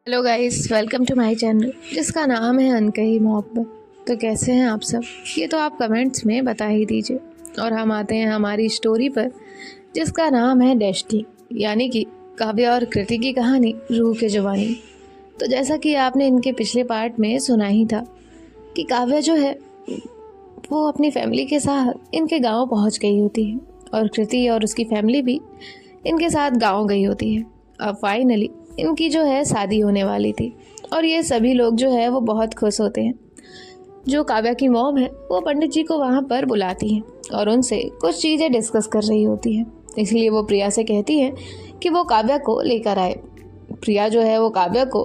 Hello guys, welcome to my channel जिसका नाम है अनकही मोहब्बत। तो कैसे हैं आप सब? ये तो आप कमेंट्स में बता ही दीजिए। और हम आते हैं हमारी स्टोरी पर जिसका नाम है डेस्टी, यानी कि काव्या और कृति की कहानी रूह के जुबानी। तो जैसा कि आपने इनके पिछले पार्ट में सुना ही था कि काव्या जो है वो अपनी फैमिली के साथ इनके गांव पहुंच गई होती है और कृति और उसकी फैमिली भी इनके साथ गांव गई होती है। अब फाइनली इनकी जो है शादी होने वाली थी और ये सभी लोग जो है वो बहुत खुश होते हैं। जो काव्या की मॉम है वो पंडित जी को वहाँ पर बुलाती है और उनसे कुछ चीज़ें डिस्कस कर रही होती है। इसलिए वो प्रिया से कहती है कि वो काव्या को लेकर आए। प्रिया जो है वो काव्या को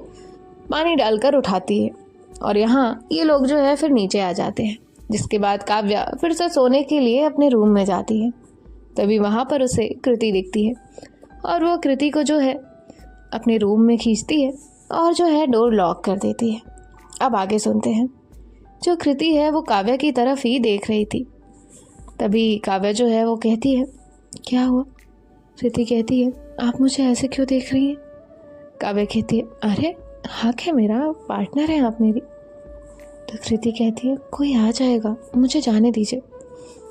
पानी डालकर उठाती है और यहाँ ये लोग जो है फिर नीचे आ जाते हैं। जिसके बाद काव्या फिर से सोने के लिए अपने रूम में जाती है। तभी वहाँ पर उसे कृति दिखती है और वो कृति को जो है अपने रूम में खींचती है और जो है डोर लॉक कर देती है। अब आगे सुनते हैं। जो कृति है वो काव्या की तरफ ही देख रही थी। तभी काव्या जो है वो कहती है, क्या हुआ? कृति कहती है, आप मुझे ऐसे क्यों देख रही हैं? काव्या कहती है, अरे हक है मेरा, पार्टनर है आप मेरी। तो कृति कहती है, कोई आ जाएगा, मुझे जाने दीजिए।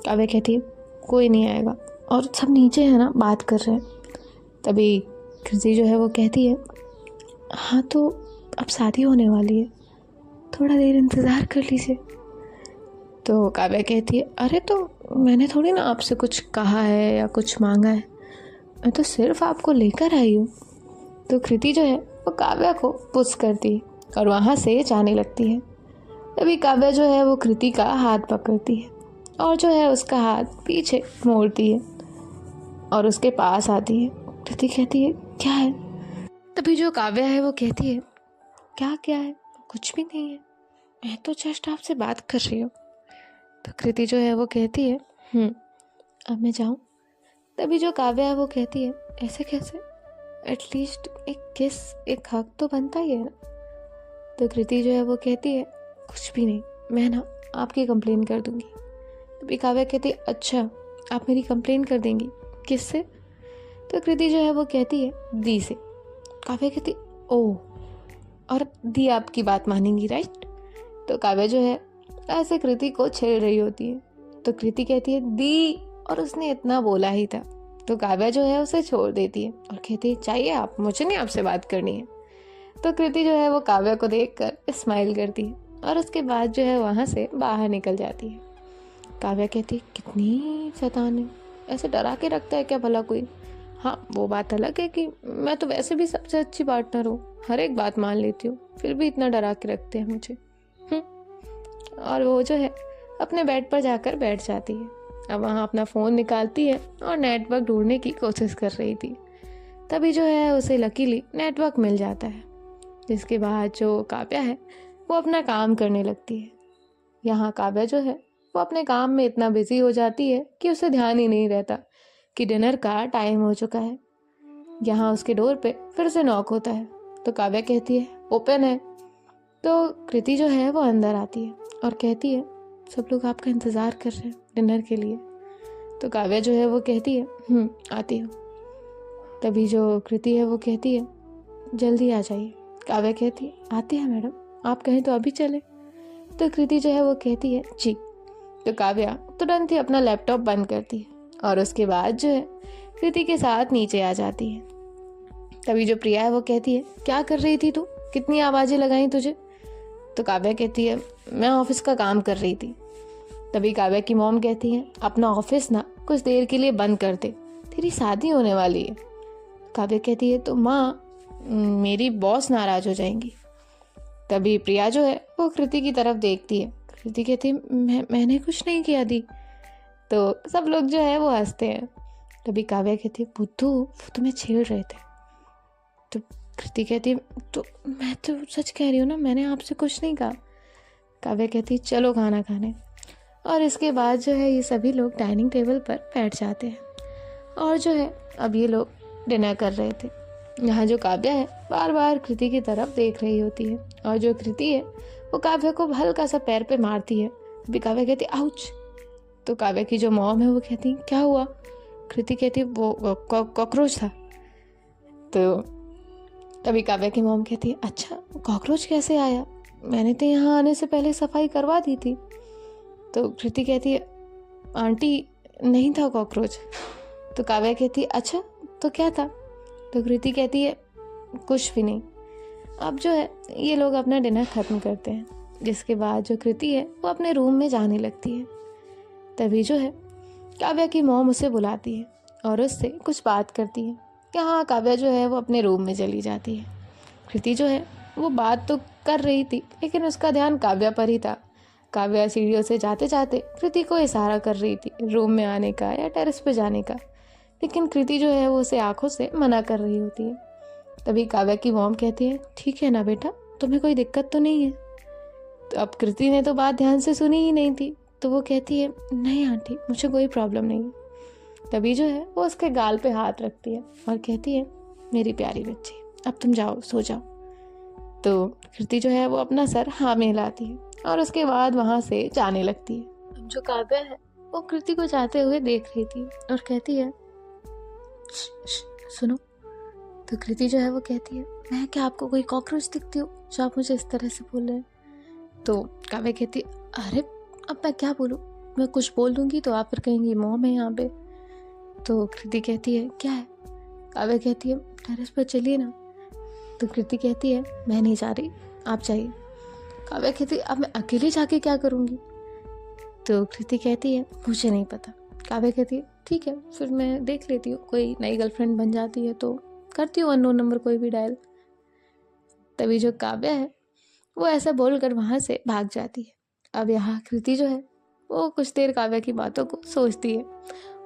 काव्या कहती है, कोई नहीं आएगा और सब नीचे है ना, बात कर रहे हैं। तभी कृति जो है वो कहती है, हाँ तो अब शादी होने वाली है, थोड़ा देर इंतज़ार कर लीजिए। तो काव्या कहती है, अरे तो मैंने थोड़ी ना आपसे कुछ कहा है या कुछ मांगा है, मैं तो सिर्फ आपको लेकर आई हूँ। तो कृति जो है वो काव्या को पुश करती है और वहाँ से जाने लगती है। तभी काव्या जो है वो कृति का हाथ पकड़ती है और जो है उसका हाथ पीछे मोड़ती है और उसके पास आती है। कृति कहती है, क्या है? तभी जो काव्या है वो कहती है, क्या है? कुछ भी नहीं है, मैं तो जस्ट आपसे बात कर रही हूँ। तो कृति जो है वो कहती है, अब मैं जाऊँ? तभी जो काव्या है वो कहती है, ऐसे कैसे? एटलीस्ट एक किस, एक हक तो बनता ही है ना। तो कृति जो है वो कहती है, कुछ भी नहीं, मैं ना आपकी कंप्लेन कर दूंगी। तभी काव्या कहती है, अच्छा आप मेरी कंप्लेन कर देंगी? किससे? तो कृति जो है वो कहती है, दी से। काव्या कहती, ओह, और दी आपकी बात मानेंगी राइट? तो काव्या जो है ऐसे कृति को छेड़ रही होती है। तो कृति कहती है, दी, और उसने इतना बोला ही था। तो काव्या जो है उसे छोड़ देती है और कहती है, चाहिए आप, मुझे नहीं आपसे बात करनी है। तो कृति जो है वो काव्या को देखकर स्माइल करती है और उसके बाद जो है वहाँ से बाहर निकल जाती है। काव्या कहती है, कितनी शैतान है, ऐसे डरा के रखता है क्या भला कोई? हाँ, वो बात अलग है कि मैं तो वैसे भी सबसे अच्छी पार्टनर हूँ, हर एक बात मान लेती हूँ, फिर भी इतना डरा के रखते हैं मुझे। और वो जो है अपने बेड पर जाकर बैठ जाती है। अब वहाँ अपना फ़ोन निकालती है और नेटवर्क ढूंढने की कोशिश कर रही थी। तभी जो है उसे लकीली नेटवर्क मिल जाता है। जिसके बाद जो काव्या है वो अपना काम करने लगती है। यहाँ काव्या जो है वो अपने काम में इतना बिजी हो जाती है कि उसे ध्यान ही नहीं रहता कि डिनर का टाइम हो चुका है। यहाँ उसके डोर पे फिर से नॉक होता है। तो काव्या कहती है, ओपन है। तो कृति जो है वो अंदर आती है और कहती है, सब लोग आपका इंतज़ार कर रहे हैं डिनर के लिए। तो काव्या जो है वो कहती है, आती हूँ। तभी जो कृति है वो कहती है, जल्दी आ जाइए। काव्या कहती है, आती है मैडम, आप कहें तो अभी चले। तो कृति जो है वो कहती है, जी। तो काव्या तुरंत ही अपना लैपटॉप बंद करती है और उसके बाद जो है कृति के साथ नीचे आ जाती है। तभी जो प्रिया है वो कहती है, क्या कर रही थी तू, कितनी आवाज़ें लगाई तुझे? तो काव्या कहती है, मैं ऑफिस का काम कर रही थी। तभी काव्या की मॉम कहती है, अपना ऑफिस ना कुछ देर के लिए बंद कर दे, तेरी शादी होने वाली है। काव्या कहती है, तो माँ मेरी बॉस नाराज हो जाएंगी। तभी प्रिया जो है वो कृति की तरफ देखती है। कृति कहती है, मैंने कुछ नहीं किया दी। तो सब लोग जो है वो हंसते हैं। तभी काव्या कहती है, बुद्धू वो तुम्हें छेड़ रहे थे। तो कृति कहती है, तो मैं तो सच कह रही हूँ ना, मैंने आपसे कुछ नहीं कहा। काव्या कहती है, चलो खाना खाने। और इसके बाद जो है ये सभी लोग डाइनिंग टेबल पर बैठ जाते हैं और जो है अब ये लोग डिनर कर रहे थे। यहाँ जो काव्या है बार बार कृति की तरफ देख रही होती है और जो कृति है वो काव्या को हल्का सा पैर पे मारती है। अभी काव्या कहती है, आउच। तो काव्या की जो मॉम है वो कहती है, क्या हुआ? कृति कहती है, वो कॉकरोच था। तो तभी काव्या की मॉम कहती है, अच्छा कॉकरोच कैसे आया, मैंने तो यहाँ आने से पहले सफाई करवा दी थी। तो कृति कहती है, आंटी नहीं था कॉकरोच। तो काव्या कहती है, अच्छा तो क्या था। तो कृति कहती है, कुछ भी नहीं। अब जो है ये लोग अपना डिनर ख़त्म करते हैं, जिसके बाद जो कृति है वो अपने रूम में जाने लगती है। तभी जो है काव्या की मॉम उसे बुलाती है और उससे कुछ बात करती है कि हाँ, काव्या जो है वो अपने रूम में चली जाती है। कृति जो है वो बात तो कर रही थी, लेकिन उसका ध्यान काव्या पर ही था। काव्या सीढ़ियों से जाते जाते कृति को इशारा कर रही थी रूम में आने का या टेरेस पे जाने का, लेकिन कृति जो है वो उसे आंखों से मना कर रही होती है। तभी काव्या की मॉम कहती है, ठीक है ना बेटा, तुम्हें कोई दिक्कत तो नहीं है। तो अब कृति ने तो बात ध्यान से सुनी ही नहीं थी, तो वो कहती है, नहीं आंटी, मुझे कोई प्रॉब्लम नहीं है। तभी जो है वो उसके गाल पे हाथ रखती है और कहती है, मेरी प्यारी बच्ची, अब तुम जाओ, सो जाओ। तो कृति जो है वो अपना सर हाँ में हिलाती है और उसके बाद वहाँ से जाने लगती है। जो काव्या है वो कृति को जाते हुए देख रही थी और कहती है, सुनो। तो कृति जो है वो कहती है, मैं क्या आपको कोई कॉकरोच दिखती हूँ जो आप मुझे इस तरह से बोल रहे हैं। तो काव्या कहती है, अरे अब मैं क्या बोलूँ, मैं कुछ बोल दूंगी तो आप फिर कहेंगी मॉम है यहाँ पे। तो कृति कहती है, क्या है। काव्या कहती है, टेरेस पर चलिए ना। तो कृति कहती है, मैं नहीं जा रही, आप जाइए। काव्या कहती है, अब मैं अकेले जाके क्या करूँगी। तो कृति कहती है, मुझे नहीं पता। काव्या कहती है, ठीक है, फिर मैं देख लेती हूँ, कोई नई गर्लफ्रेंड बन जाती है तो करती हूँ अननोन नंबर कोई भी डायल। तभी जो काव्या है वो ऐसा बोलकर वहाँ से भाग जाती है। अब यहाँ कृति जो है वो कुछ देर काव्या की बातों को सोचती है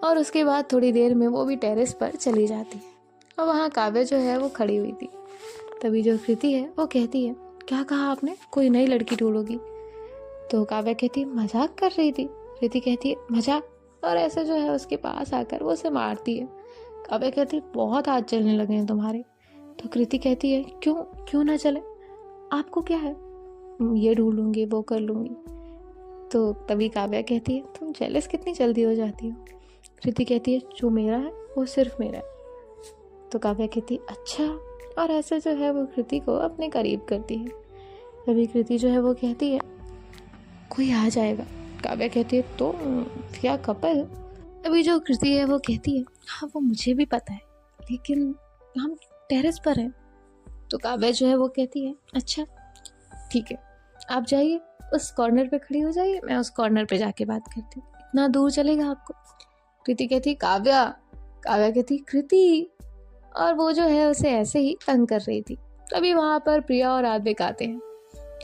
और उसके बाद थोड़ी देर में वो भी टेरेस पर चली जाती है और वहाँ काव्या जो है वो खड़ी हुई थी। तभी जो कृति है वो कहती है, क्या कहा आपने, कोई नई लड़की ढूंढोगी। तो काव्या कहती है, मजाक कर रही थी। कृति कहती है, मजाक, और ऐसे जो है उसके पास आकर वो उसे मारती है। काव्या कहती है, बहुत हाथ चलने लगे हैं तुम्हारे। तो कृति कहती है, क्यों क्यों ना चले, आपको क्या है, ये ढूंढ लूँगी, वो कर लूँगी। तो तभी काव्या कहती है, तुम जेलस कितनी जल्दी हो जाती हो। कृति कहती है, जो मेरा है वो सिर्फ मेरा है। तो काव्या कहती है, अच्छा, और ऐसे जो है वो कृति को अपने करीब करती है। तभी कृति जो है वो कहती है, कोई आ जाएगा। काव्या कहती है, तो क्या कपल। अभी जो कृति है वो कहती है, हाँ वो मुझे भी पता है, लेकिन हम टेरेस पर हैं। तो काव्या जो है वो कहती है, अच्छा ठीक है, आप जाइए, उस कॉर्नर पे खड़ी हो जाइए, मैं उस कॉर्नर पे जाके बात करती हूँ, इतना दूर चलेगा आपको। कृति कहती, काव्या। काव्या कहती, कृति, और वो जो है उसे ऐसे ही तंग कर रही थी। तभी वहाँ पर प्रिया और आद्विक आते हैं।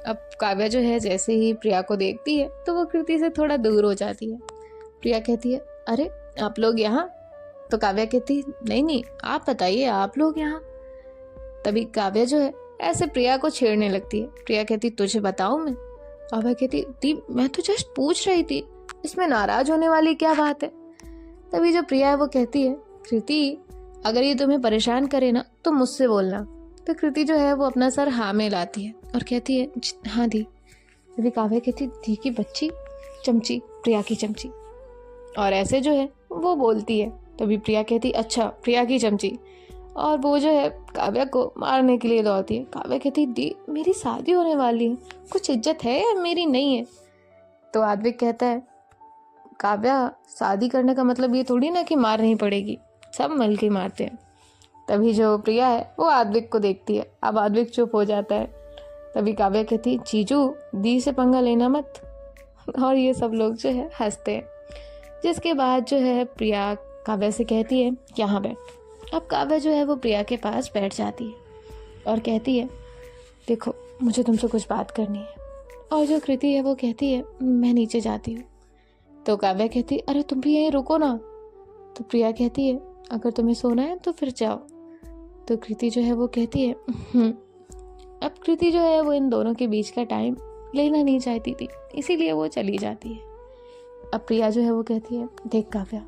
अब काव्या जो है जैसे ही प्रिया को देखती है तो वो कृति से थोड़ा दूर हो जाती है। प्रिया कहती है, अरे आप लोग यहाँ। तो काव्या कहती, नहीं नहीं, आप बताइए, आप लोग यहाँ। तभी काव्या जो है ऐसे प्रिया को छेड़ने लगती है। प्रिया कहती, तुझे बताऊं मैं। काव्या कहती, दी मैं तो जस्ट पूछ रही थी, इसमें नाराज होने वाली क्या बात है। तभी जो प्रिया है वो कहती है, कृति अगर ये तुम्हें परेशान करे ना तो मुझसे बोलना। तो कृति जो है वो अपना सर हाँ में लाती है और कहती है, हाँ दी। तभी काव्या कहती, दी की बच्ची, चमची, प्रिया की चमची, और ऐसे जो है वो बोलती है। तभी प्रिया कहती, अच्छा प्रिया की चमची, और वो जो है काव्या को मारने के लिए दौड़ती है। काव्या कहती, दी मेरी शादी होने वाली है, कुछ इज्जत है या मेरी नहीं है। तो आद्विक कहता है, काव्या शादी करने का मतलब ये थोड़ी ना कि मार नहीं पड़ेगी, सब मिल के मारते हैं। तभी जो प्रिया है वो आद्विक को देखती है। अब आद्विक चुप हो जाता है। तभी काव्या कहती, जीजू दी से पंगा लेना मत, और ये सब लोग जो है हंसते हैं। जिसके बाद जो है प्रिया काव्या से कहती है, यहाँ बैठ। अब काव्या जो है वो प्रिया के पास बैठ जाती है और कहती है, देखो मुझे तुमसे कुछ बात करनी है। और जो कृति है वो कहती है, मैं नीचे जाती हूँ। तो काव्या कहती, अरे तुम भी यहीं रुको ना। तो प्रिया कहती है, अगर तुम्हें सोना है तो फिर जाओ। तो कृति जो है वो कहती है, अब कृति जो है वो इन दोनों के बीच का टाइम लेना नहीं चाहती थी, इसीलिए वो चली जाती है। अब प्रिया जो है वो कहती है, देख काव्या,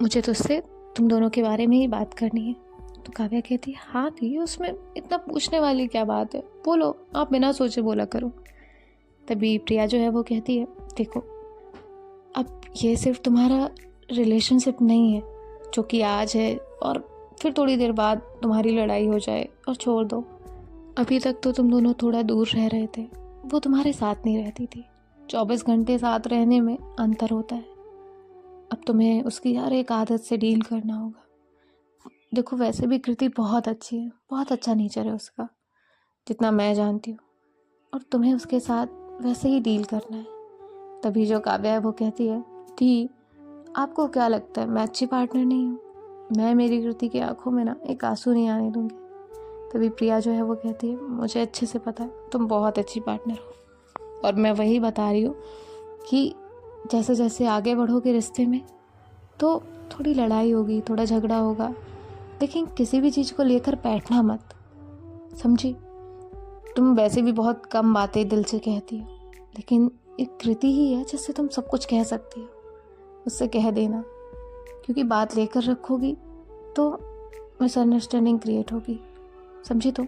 मुझे तुझसे तुम दोनों के बारे में ही बात करनी है। तो काव्या कहती है, हाँ दी, उसमें इतना पूछने वाली क्या बात है, बोलो, आप बिना सोचे बोला करो। तभी प्रिया जो है वो कहती है, देखो अब ये सिर्फ तुम्हारा रिलेशनशिप नहीं है जो कि आज है और फिर थोड़ी देर बाद तुम्हारी लड़ाई हो जाए और छोड़ दो। अभी तक तो तुम दोनों थोड़ा दूर रह रहे थे, वो तुम्हारे साथ नहीं रहती थी। 24 घंटे साथ रहने में अंतर होता है। अब तुम्हें उसकी हर एक आदत से डील करना होगा। देखो, वैसे भी कृति बहुत अच्छी है, बहुत अच्छा नेचर है उसका, जितना मैं जानती हूँ, और तुम्हें उसके साथ वैसे ही डील करना है। तभी जो काव्या है वो कहती है, दी आपको क्या लगता है मैं अच्छी पार्टनर नहीं हूँ? मैं मेरी कृति की आंखों में ना एक आंसू नहीं आने दूंगी। तभी प्रिया जो है वो कहती है, मुझे अच्छे से पता है तुम बहुत अच्छी पार्टनर हो, और मैं वही बता रही हूँ कि जैसे जैसे आगे बढ़ोगे रिश्ते में तो थोड़ी लड़ाई होगी, थोड़ा झगड़ा होगा, लेकिन किसी भी चीज़ को लेकर बैठना मत, समझी? तुम वैसे भी बहुत कम बातें दिल से कहती हो, लेकिन एक कृति ही है जिससे तुम सब कुछ कह सकती हो। उससे कह देना, क्योंकि बात लेकर रखोगी तो मिसअंडरस्टैंडिंग क्रिएट होगी, समझी? तो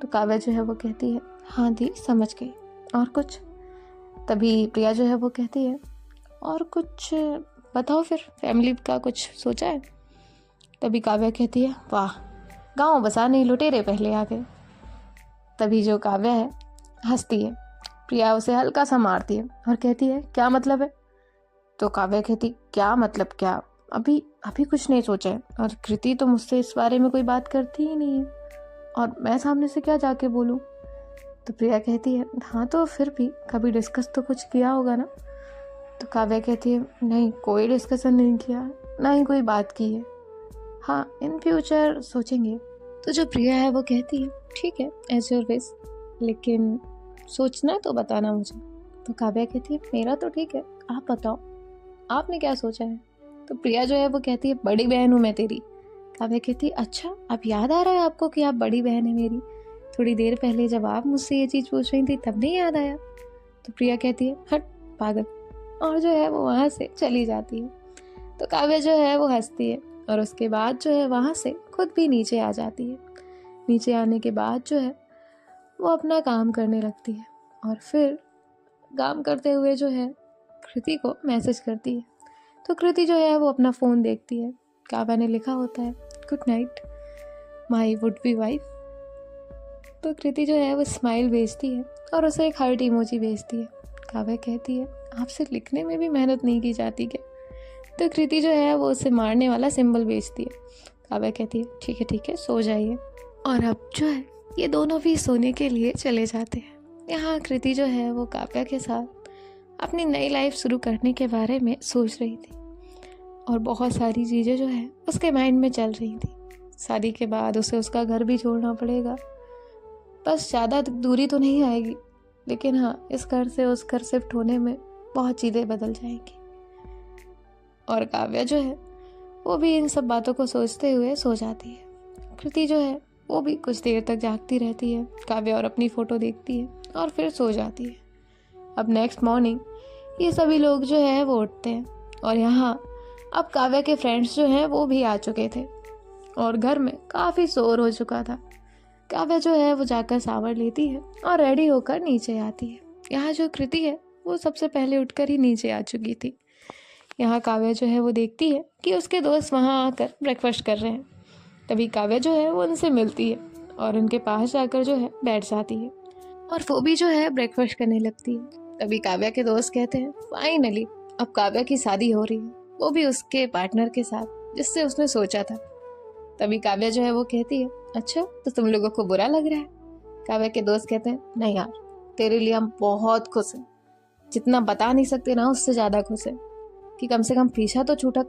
काव्या जो है वो कहती है, हाँ दी समझ गई, और कुछ? तभी प्रिया जो है वो कहती है, और कुछ बताओ फिर, फैमिली का कुछ सोचा है? तभी काव्या कहती है, वाह गाँव बसा नहीं लुटेरे पहले आ गए। तभी जो काव्या है हंसती है, प्रिया उसे हल्का सा मारती है और कहती है, क्या मतलब है? तो काव्या कहती, क्या मतलब क्या, अभी अभी कुछ नहीं सोचा है, और कृति तो मुझसे इस बारे में कोई बात करती ही नहीं है, और मैं सामने से क्या जाके बोलूं? तो प्रिया कहती है, हाँ तो फिर भी कभी डिस्कस तो कुछ किया होगा ना? तो काव्या कहती है, नहीं कोई डिस्कशन नहीं किया, ना ही कोई बात की है, हाँ इन फ्यूचर सोचेंगे। तो जो प्रिया है वो कहती है, ठीक है एज योर विश, लेकिन सोचना तो बताना मुझे। तो काव्या कहती है, मेरा तो ठीक है, आप बताओ आपने क्या सोचा है? तो प्रिया जो है वो कहती है, बड़ी बहन हूँ मैं तेरी। काव्या कहती है, अच्छा अब याद आ रहा है आपको कि आप बड़ी बहन है मेरी? थोड़ी देर पहले जब आप मुझसे ये चीज़ पूछ रही थी तब नहीं याद आया? तो प्रिया कहती है, हट पागल, और जो है वो वहाँ से चली जाती है। तो काव्या जो है वो हंसती है, और उसके बाद जो है वहाँ से खुद भी नीचे आ जाती है। नीचे आने के बाद जो है वो अपना काम करने लगती है, और फिर काम करते हुए जो है कृति को मैसेज करती है। तो कृति जो है वो अपना फ़ोन देखती है, काव्या ने लिखा होता है, good night my would be wife. तो कृति जो है वो स्माइल भेजती है और उसे एक हार्ट इमोजी भेजती है। काव्या कहती है, आपसे लिखने में भी मेहनत नहीं की जाती क्या? तो कृति जो है वो उसे मारने वाला सिंबल भेजती है। काव्या कहती है, ठीक है सो जाइए। और अब जो है ये दोनों भी सोने के लिए चले जाते हैं। यहाँ कृति जो है वो काव्या के साथ अपनी नई लाइफ शुरू करने के बारे में सोच रही थी, और बहुत सारी चीज़ें जो है उसके माइंड में चल रही थी। शादी के बाद उसे उसका घर भी छोड़ना पड़ेगा, बस ज़्यादा दूरी तो नहीं आएगी, लेकिन हाँ इस घर से उस घर शिफ्ट होने में बहुत चीज़ें बदल जाएंगी। और काव्या जो है वो भी इन सब बातों को सोचते हुए सो जाती है। कृति जो है वो भी कुछ देर तक जागती रहती है, काव्या और अपनी फ़ोटो देखती है और फिर सो जाती है। अब नेक्स्ट मॉर्निंग ये सभी लोग जो है वो उठते हैं, और यहाँ अब काव्या के फ्रेंड्स जो हैं वो भी आ चुके थे, और घर में काफ़ी शोर हो चुका था। काव्या जो है वो जाकर शावर लेती है और रेडी होकर नीचे आती है। यहाँ जो कृति है वो सबसे पहले उठकर ही नीचे आ चुकी थी। यहाँ काव्या जो है वो देखती है कि उसके दोस्त वहाँ आकर ब्रेकफास्ट कर रहे हैं। तभी काव्या जो है वो उनसे मिलती है और उनके पास जाकर जो है बैठ जाती है, और वो भी जो है ब्रेकफास्ट करने लगती है। तभी काव्या के दोस्त कहते हैं, फाइनली अब काव्या की शादी हो रही है, वो भी उसके पार्टनर के साथ जिससे उसने सोचा था। तभी काव्या जो है वो कहती है, अच्छा तो तुम लोगों को बुरा लग रहा है? काव्या के दोस्त कहते हैं, नहीं यार तेरे लिए हम बहुत खुश हैं, जितना बता नहीं सकते ना उससे ज़्यादा खुश हैं कि कम से कम पीछा तो छूटा।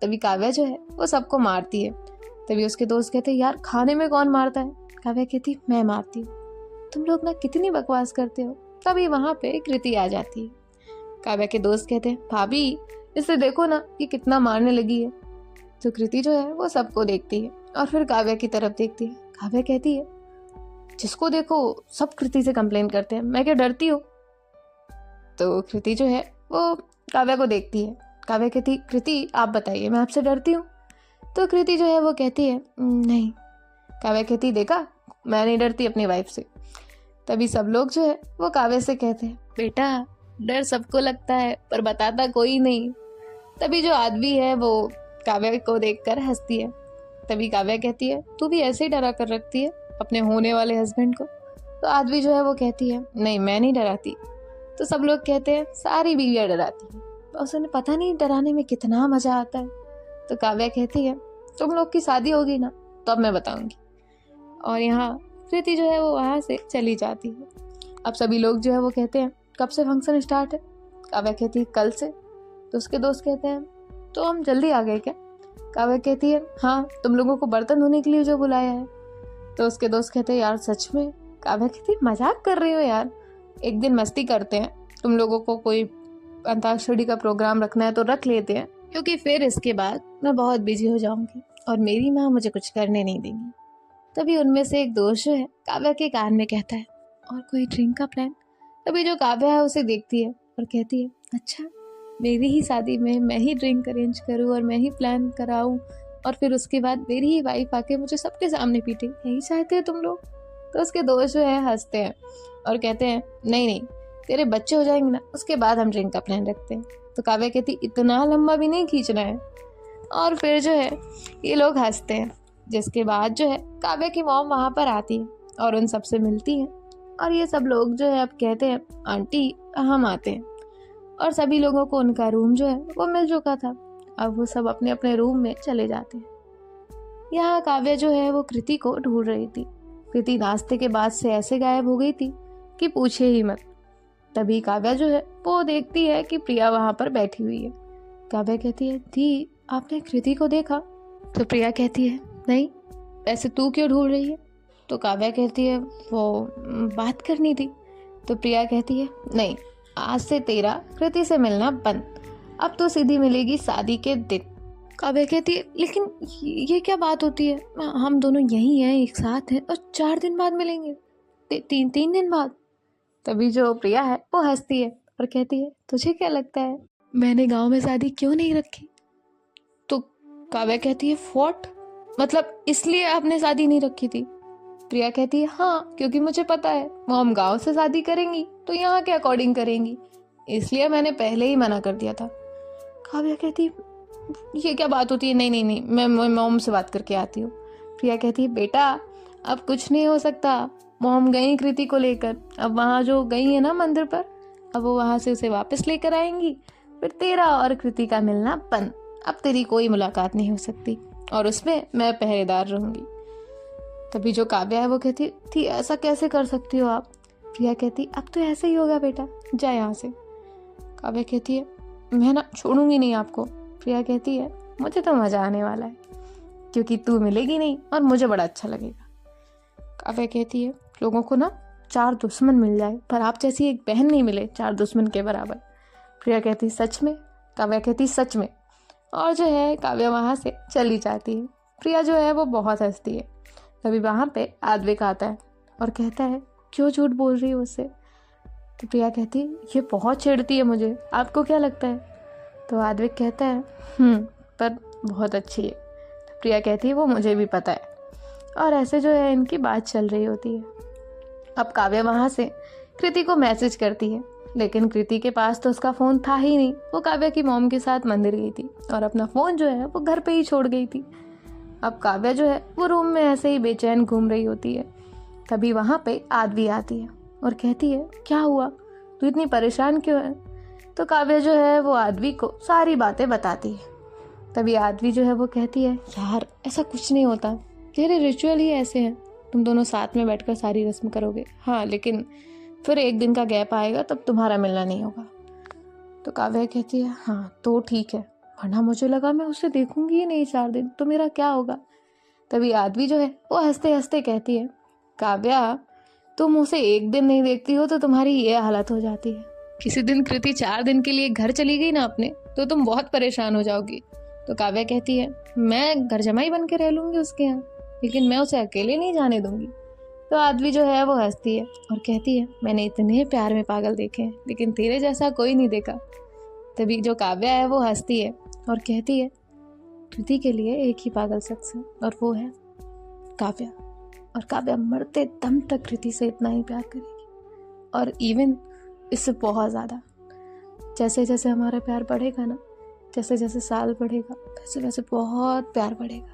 तभी काव्या जो है वो सबको मारती है। तभी उसके दोस्त कहते हैं, यार खाने में कौन मारता है? काव्या कहती, मैं मारती हूँ, तुम लोग ना कितनी बकवास करते हो। तभी वहाँ पे कृति आ जाती है। काव्या के दोस्त कहते हैं, भाभी इसे देखो ना ये कितना मारने लगी है। तो कृति जो है वो सबको देखती है और फिर काव्या की तरफ देखती है। काव्या कहती है, जिसको देखो सब कृति से कंप्लेन करते हैं, मैं क्या डरती हूँ? तो कृति जो है वो काव्या को देखती है। काव्या कहती, कृति आप बताइए मैं आपसे डरती हूँ? तो कृति जो है वो कहती है, नहीं। काव्या कहती, देखा मैं नहीं डरती अपनी वाइफ से। तभी सब लोग जो है वो काव्या से कहते हैं, बेटा डर सबको लगता है पर बताता कोई नहीं। तभी जो आदमी है वो काव्या को देखकर हंसती है। तभी काव्या कहती है, तू भी ऐसे ही डरा कर रखती है, अपने होने वाले हस्बैंड को। तो आदमी जो है वो कहती है नहीं मैं नहीं डराती। तो सब लोग कहते हैं सारी बीवियाँ डराती हैं, तो उसे पता नहीं डराने में कितना मजा आता है। तो काव्या कहती है तुम लोग की शादी होगी ना तो अब मैं बताऊंगी। और यहाँ कृति जो है वो वहाँ से चली जाती है। अब सभी लोग जो है वो कहते हैं कब से फंक्शन स्टार्ट है? काव्या कहती है कल से। तो उसके दोस्त कहते हैं तो हम जल्दी आ गए क्या? काव्या कहती है हाँ, तुम लोगों को बर्तन धोने के लिए जो बुलाया है। तो उसके दोस्त कहते हैं यार सच में? काव्या कहती है मजाक कर रही हो यार, एक दिन मस्ती करते हैं, तुम लोगों को कोई अंताक्षरी का प्रोग्राम रखना है तो रख लेते हैं, क्योंकि फिर इसके बाद मैं बहुत बिजी हो जाऊंगी और मेरी माँ मुझे कुछ करने नहीं देंगी। तभी उनमें से एक दोस्त जो है काव्या के कान में कहता है और कोई ड्रिंक का प्लान? तभी जो काव्या है उसे देखती है और कहती है अच्छा, मेरी ही शादी में मैं ही ड्रिंक अरेंज करूँ और मैं ही प्लान कराऊँ और फिर उसके बाद मेरी ही वाइफ आके मुझे सबके सामने पीटे, यही चाहते हो तुम लोग? तो उसके दोस्त जो है हंसते हैं और कहते हैं नहीं नहीं, तेरे बच्चे हो जाएंगे ना उसके बाद हम ड्रिंक का प्लान रखते हैं। तो काव्या कहती इतना लंबा भी नहीं खींचना है। और फिर जो है ये लोग हंसते हैं। जिसके बाद जो है काव्या की मॉम वहाँ पर आती है और उन सबसे मिलती है और ये सब लोग जो है अब कहते हैं आंटी हम आते हैं। और सभी लोगों को उनका रूम जो है वो मिल चुका था। अब वो सब अपने अपने रूम में चले जाते हैं। यहाँ काव्या जो है वो कृति को ढूंढ रही थी। कृति नाश्ते के बाद से ऐसे गायब हो गई थी कि पूछे ही मत। तभी काव्या जो है वो देखती है कि प्रिया वहाँ पर बैठी हुई है। काव्या कहती है दी आपने कृति को देखा? तो प्रिया कहती है नहीं, ऐसे तू क्यों ढूंढ रही है? तो काव्या कहती है वो बात करनी थी। तो प्रिया कहती है नहीं, आज से तेरा कृति से मिलना बंद, अब तो सीधी मिलेगी शादी के दिन। काव्या कहती है लेकिन ये क्या बात होती है, हम दोनों यहीं हैं एक साथ हैं और 4 दिन बाद मिलेंगे, 3 दिन बाद। तभी जो प्रिया है वो हंसती है और कहती है तुझे क्या लगता है मैंने गांव में शादी क्यों नहीं रखी? तो काव्या कहती है व्हाट, मतलब इसलिए आपने शादी नहीं रखी थी? प्रिया कहती है हाँ, क्योंकि मुझे पता है वो हम गांव से शादी करेंगी तो यहाँ के अकॉर्डिंग करेंगी, इसलिए मैंने पहले ही मना कर दिया था। काव्या कहती ये क्या बात होती है? नहीं नहीं नहीं, मैं मॉम से बात करके आती हूँ। प्रिया कहती है बेटा अब कुछ नहीं हो सकता, मॉम गई कृति को लेकर, अब वहाँ जो गई है ना मंदिर पर, अब वो वहाँ से उसे वापस लेकर आएंगी, फिर तेरा और कृति का मिलना बंद, अब तेरी कोई मुलाकात नहीं हो सकती और उसमें मैं पहरेदार रहूंगी। तभी जो काव्या है वो कहती थी ऐसा कैसे कर सकती हो आप? प्रिया कहती अब तो ऐसे ही होगा बेटा, जा यहाँ से। काव्या कहती है मैं ना छोड़ूंगी नहीं आपको। प्रिया कहती है मुझे तो मजा आने वाला है क्योंकि तू मिलेगी नहीं और मुझे बड़ा अच्छा लगेगा। काव्या कहती है लोगों को ना 4 दुश्मन मिल जाए पर आप जैसी एक बहन नहीं मिले 4 दुश्मन के बराबर। प्रिया कहती सच में? काव्या कहती सच में। और जो है काव्या वहाँ से चली जाती है। प्रिया जो है वो बहुत हंसती है। तभी वहाँ पे आद्विक आता है और कहता है क्यों झूठ बोल रही है उससे? तो प्रिया कहती ये बहुत छेड़ती है मुझे, आपको क्या लगता है? तो आद्विक कहता है पर बहुत अच्छी है। तो प्रिया कहती है वो मुझे भी पता है। और ऐसे जो है इनकी बात चल रही होती है। अब काव्या वहाँ से कृति को मैसेज करती है, लेकिन कृति के पास तो उसका फ़ोन था ही नहीं। वो काव्या की मॉम के साथ मंदिर गई थी और अपना फ़ोन जो है वो घर पे ही छोड़ गई थी। अब काव्या जो है वो रूम में ऐसे ही बेचैन घूम रही होती है। तभी वहाँ पे आदवी आती है और कहती है क्या हुआ, तू इतनी परेशान क्यों है? तो काव्या जो है वो आदवी को सारी बातें बताती है। तभी आदवी जो है वो कहती है यार ऐसा कुछ नहीं होता, तेरे रिचुअल ही ऐसे हैं, तुम दोनों साथ में बैठकर सारी रस्म करोगे, हाँ लेकिन फिर 1 दिन का गैप आएगा तब तुम्हारा मिलना नहीं होगा। तो काव्या कहती है हाँ तो ठीक है, वरना मुझे लगा मैं उसे देखूंगी ही नहीं 4 दिन तो मेरा क्या होगा। तभी आदमी जो है वो हंसते हंसते कहती है काव्या तुम उसे 1 दिन नहीं देखती हो तो तुम्हारी ये हालत हो जाती है। किसी दिन कृति 4 दिन के लिए घर चली गई ना अपने तो तुम बहुत परेशान हो जाओगी। तो काव्या कहती है मैं घर जमाई बन के रह लूंगी उसके यहाँ, लेकिन मैं उसे अकेले नहीं जाने दूंगी। तो आदमी जो है वो हंसती है और कहती है मैंने इतने प्यार में पागल देखे हैं लेकिन तेरे जैसा कोई नहीं देखा। तभी जो काव्या है वो हंसती है और कहती है कृति के लिए एक ही पागल शख्स है और वो है काव्या, और काव्या मरते दम तक कृति से इतना ही प्यार करेगी और इवन इससे बहुत ज़्यादा। जैसे जैसे हमारा प्यार बढ़ेगा ना, जैसे जैसे साल बढ़ेगा वैसे वैसे बहुत प्यार बढ़ेगा।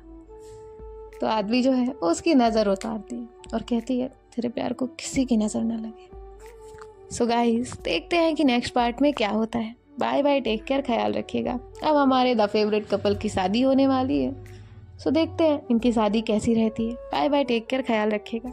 तो आदमी जो है वो उसकी नज़र उतारती है और कहती है तेरे प्यार को किसी की नज़र ना लगे। सो गाइस, देखते हैं कि नेक्स्ट पार्ट में क्या होता है। बाय बाय, टेक केयर, ख्याल रखिएगा। अब हमारे द फेवरेट कपल की शादी होने वाली है, सो देखते हैं इनकी शादी कैसी रहती है। बाय बाय, टेक केयर, ख्याल रखिएगा।